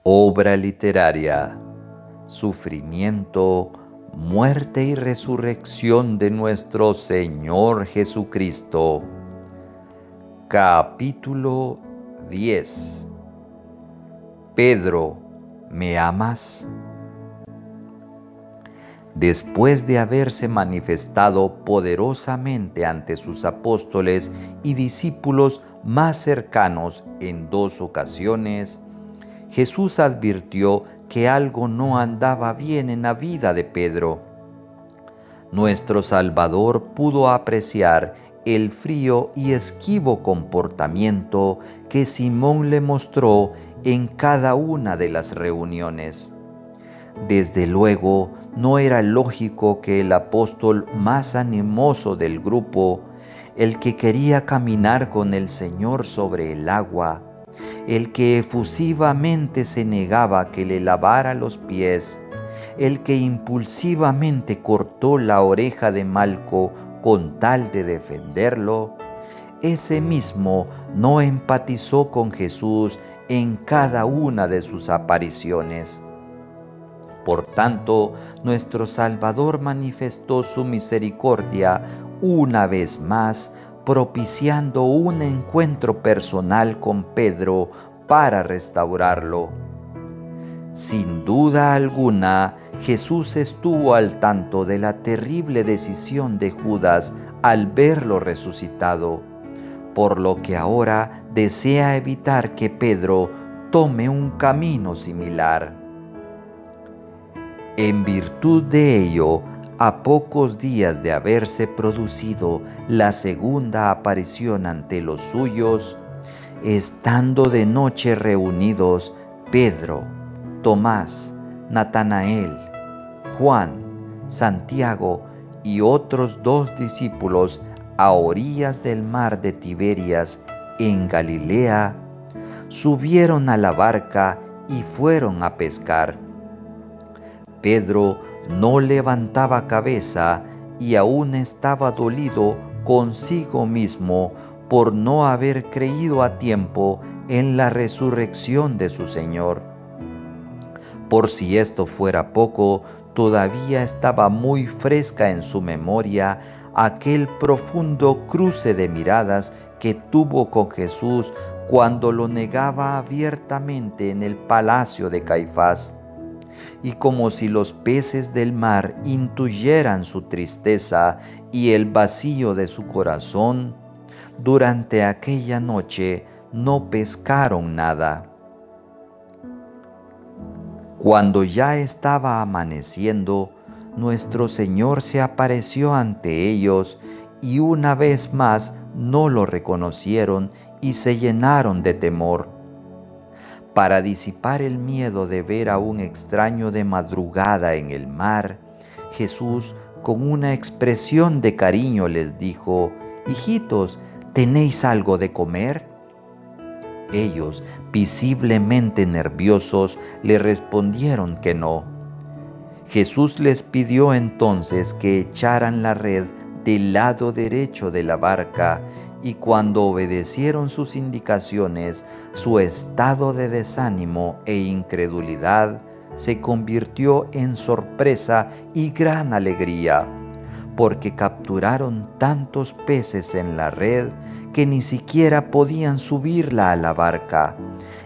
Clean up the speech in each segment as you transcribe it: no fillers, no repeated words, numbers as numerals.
Obra literaria: Sufrimiento, muerte y resurrección de nuestro Señor Jesucristo. Capítulo 10. Pedro, ¿me amas? Después de haberse manifestado poderosamente ante sus apóstoles y discípulos más cercanos en 2 ocasiones, Jesús advirtió que algo no andaba bien en la vida de Pedro. Nuestro Salvador pudo apreciar el frío y esquivo comportamiento que Simón le mostró en cada una de las reuniones. Desde luego, no era lógico que el apóstol más animoso del grupo, el que quería caminar con el Señor sobre el agua, el que efusivamente se negaba que le lavara los pies, el que impulsivamente cortó la oreja de Malco con tal de defenderlo, ese mismo no empatizó con Jesús en cada una de sus apariciones. Por tanto, nuestro Salvador manifestó su misericordia una vez más, propiciando un encuentro personal con Pedro para restaurarlo. Sin duda alguna, Jesús estuvo al tanto de la terrible decisión de Judas al verlo resucitado, por lo que ahora desea evitar que Pedro tome un camino similar. En virtud de ello, a pocos días de haberse producido la segunda aparición ante los suyos, estando de noche reunidos Pedro, Tomás, Natanael, Juan, Santiago y otros 2 discípulos a orillas del mar de Tiberias, en Galilea, subieron a la barca y fueron a pescar. Pedro no levantaba cabeza y aún estaba dolido consigo mismo por no haber creído a tiempo en la resurrección de su Señor. Por si esto fuera poco, todavía estaba muy fresca en su memoria aquel profundo cruce de miradas que tuvo con Jesús cuando lo negaba abiertamente en el palacio de Caifás. Y como si los peces del mar intuyeran su tristeza y el vacío de su corazón, durante aquella noche no pescaron nada. Cuando ya estaba amaneciendo, nuestro Señor se apareció ante ellos y una vez más no lo reconocieron y se llenaron de temor. Para disipar el miedo de ver a un extraño de madrugada en el mar, Jesús, con una expresión de cariño, les dijo: «Hijitos, ¿tenéis algo de comer?». Ellos, visiblemente nerviosos, le respondieron que no. Jesús les pidió entonces que echaran la red del lado derecho de la barca, y cuando obedecieron sus indicaciones, su estado de desánimo e incredulidad se convirtió en sorpresa y gran alegría, porque capturaron tantos peces en la red que ni siquiera podían subirla a la barca,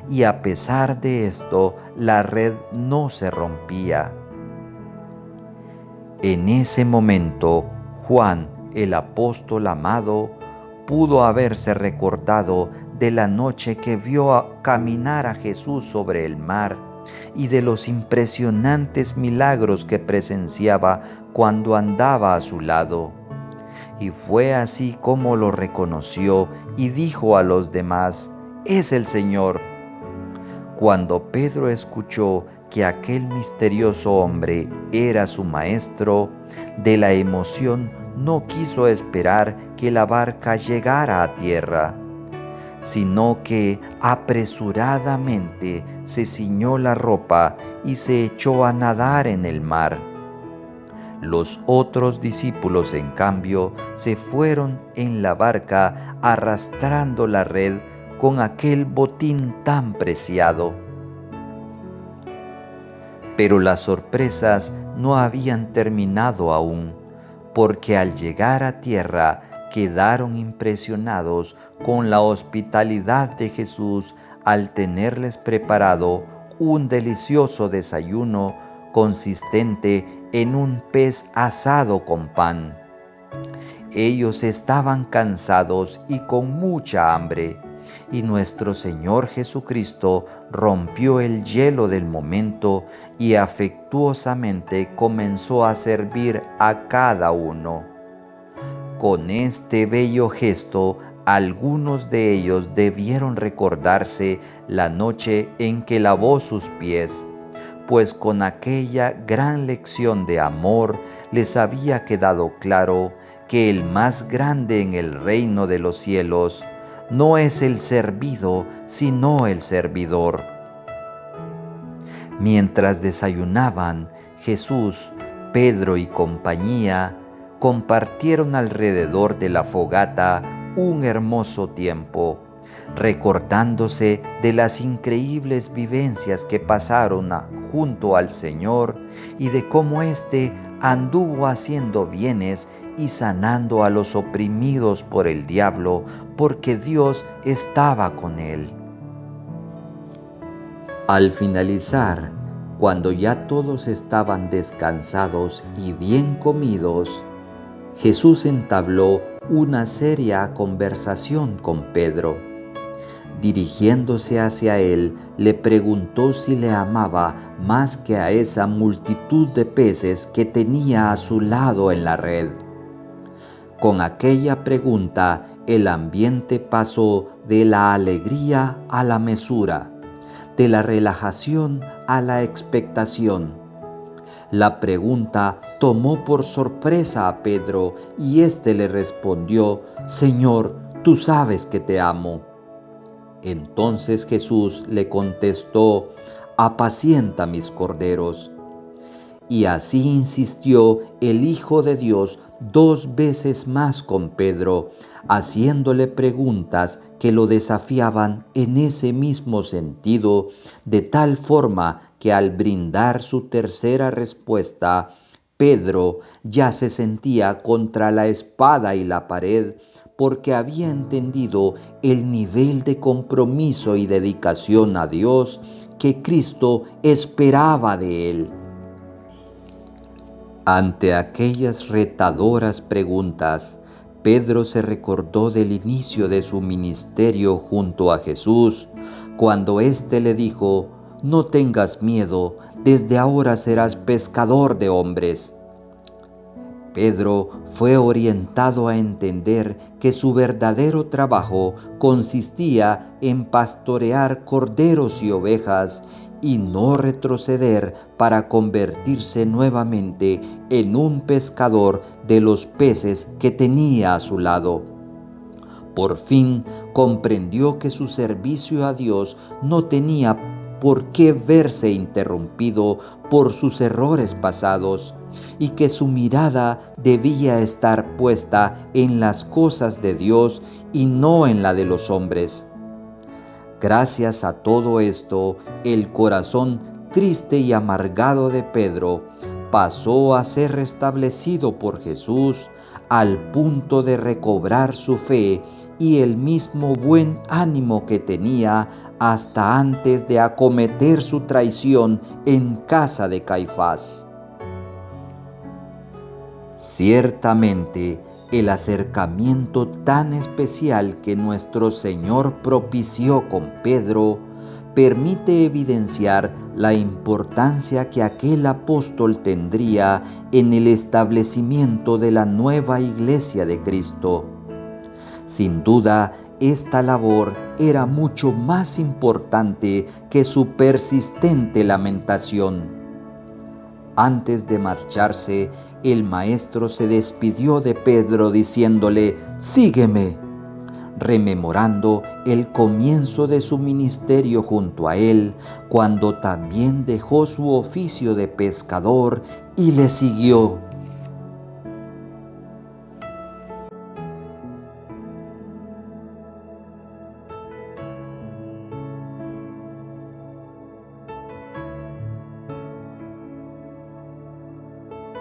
y a pesar de esto, la red no se rompía. En ese momento, Juan, el apóstol amado, pudo haberse recordado de la noche que vio caminar a Jesús sobre el mar y de los impresionantes milagros que presenciaba cuando andaba a su lado. Y fue así como lo reconoció y dijo a los demás: «Es el Señor». Cuando Pedro escuchó que aquel misterioso hombre era su maestro, de la emoción no quiso esperar que la barca llegara a tierra, sino que apresuradamente se ciñó la ropa y se echó a nadar en el mar. Los otros discípulos, en cambio, se fueron en la barca arrastrando la red con aquel botín tan preciado. Pero las sorpresas no habían terminado aún, porque al llegar a tierra quedaron impresionados con la hospitalidad de Jesús al tenerles preparado un delicioso desayuno consistente en un pez asado con pan. Ellos estaban cansados y con mucha hambre, y nuestro Señor Jesucristo rompió el hielo del momento y afectuosamente comenzó a servir a cada uno. Con este bello gesto, algunos de ellos debieron recordarse la noche en que lavó sus pies, pues con aquella gran lección de amor les había quedado claro que el más grande en el reino de los cielos no es el servido, sino el servidor. Mientras desayunaban, Jesús, Pedro y compañía compartieron alrededor de la fogata un hermoso tiempo, recordándose de las increíbles vivencias que pasaron junto al Señor y de cómo éste anduvo haciendo bienes y sanando a los oprimidos por el diablo, porque Dios estaba con él. Al finalizar, cuando ya todos estaban descansados y bien comidos, Jesús entabló una seria conversación con Pedro. Dirigiéndose hacia él, le preguntó si le amaba más que a esa multitud de peces que tenía a su lado en la red. Con aquella pregunta, el ambiente pasó de la alegría a la mesura, de la relajación a la expectación. La pregunta tomó por sorpresa a Pedro y éste le respondió: «Señor, tú sabes que te amo». Entonces Jesús le contestó: «Apacienta mis corderos». Y así insistió el Hijo de Dios 2 veces más con Pedro, haciéndole preguntas que lo desafiaban en ese mismo sentido, de tal forma que al brindar su tercera respuesta, Pedro ya se sentía contra la espada y la pared, porque había entendido el nivel de compromiso y dedicación a Dios que Cristo esperaba de él. Ante aquellas retadoras preguntas, Pedro se recordó del inicio de su ministerio junto a Jesús, cuando éste le dijo: «No tengas miedo, desde ahora serás pescador de hombres». Pedro fue orientado a entender que su verdadero trabajo consistía en pastorear corderos y ovejas y no retroceder para convertirse nuevamente en un pescador de los peces que tenía a su lado. Por fin comprendió que su servicio a Dios no tenía por qué verse interrumpido por sus errores pasados, y que su mirada debía estar puesta en las cosas de Dios y no en la de los hombres. Gracias a todo esto, el corazón triste y amargado de Pedro pasó a ser restablecido por Jesús, al punto de recobrar su fe y el mismo buen ánimo que tenía hasta antes de acometer su traición en casa de Caifás. Ciertamente, el acercamiento tan especial que nuestro Señor propició con Pedro permite evidenciar la importancia que aquel apóstol tendría en el establecimiento de la nueva iglesia de Cristo. Sin duda, esta labor era mucho más importante que su persistente lamentación. Antes de marcharse, el maestro se despidió de Pedro diciéndole: «Sígueme», rememorando el comienzo de su ministerio junto a él, cuando también dejó su oficio de pescador y le siguió.